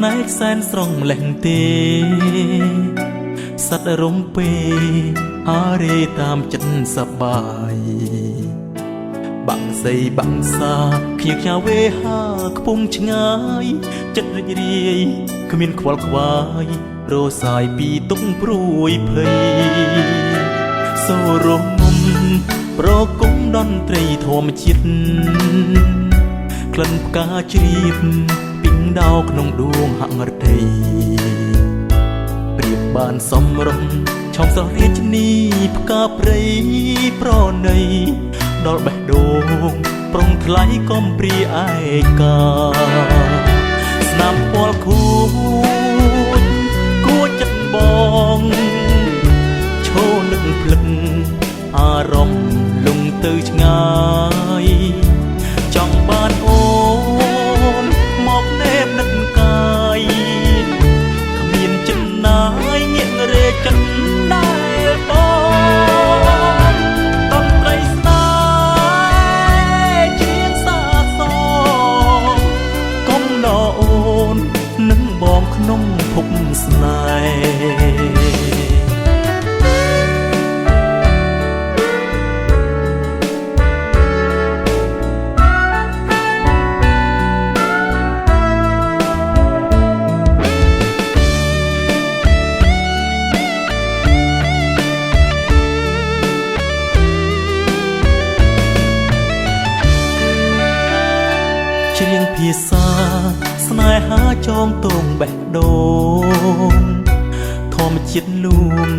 ណែកសែនស្រងលែងទេសត្វរំពេអារេតាមចិត្តសបាយបាក់សីបាក់សាខ្ជិលខ្ញាវេហាខ្ពង់ឆ្ងាយចិត្តរីករាយគ្មានខ្វល់ខ្វាយរសាយពីទុកព្រួយភ័យសូរងំប្រគំតន្ត្រីធម្មជាតិក្លិនផ្កាជ្រាបពីងដោក្នុងដួងហឫទ័យប្រៀបបានសំរងឆោមស្រស់រាជនីផ្កាព្រៃប្រណីដល់បេះដូងប្រុងថ្លៃកំព្រាឯកាស្នាមពលខួចគួចចិត្តបងឈោនឹកភ្លឹកអារម្មណ៍លងទៅឆ្ងាយចង់បានអូនមកណែបនឹកកាយគ្មានចំណាយងាករេចិត្តដែលបងតន្ត្រីស្នេហ៍ជាសាសងកុំដកអូននឹងបងក្នុងភពស្នេហ៍ច្រៀងភាសាស្នេហាចងតងបេះដូងធម្មជាតិលួង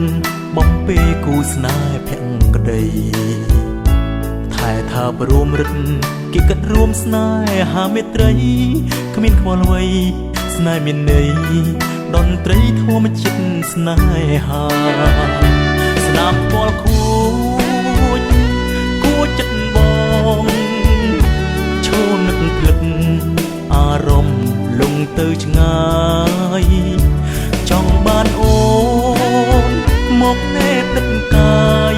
បំពេគូស្នេហ៍ភក្តីថែថាព្រមរឹកគិតរួមស្នេហាមេត្រីគ្មានខ្វល់អ្វីស្នេហ៍មានន័យតន្ត្រីធម្មជាតិស្នេហាស្នាមពលខួចគួចចិត្តបងឈោនឹកភ្លឹកអារម្មណ៍លងទៅឆ្ងាយចង់បានអូនមកណែបដឹកកាយ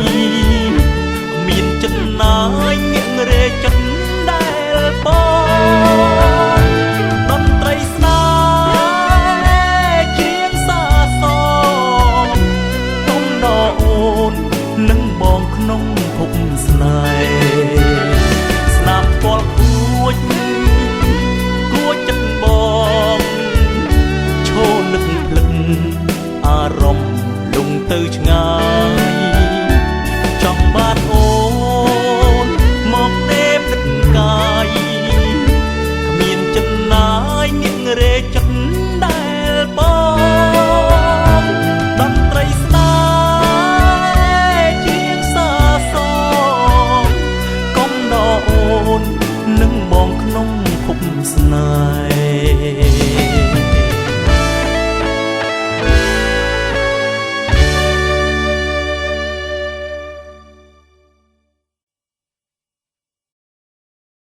មានចិត្តណាយងាករេចិត្តដែលបងតន្ត្រីស្នេហ៍ជាងសាសងទុំដកអូននឹងបងក្នុងភពស្នេហ៍ស្នាមពលគួចចិត្តបងឈោនឹកភ្លឹកអារម្មណ៍លងទៅឆ្ងាយចង់បានអូនមកណែបដឹកកាយគ្មានចិត្តណាយងាករេចិត្តដែលបងតន្ត្រីស្នេហ៍ជាងសាសងកុំដកអូននឹងបងក្នុងភពស្នេហ៍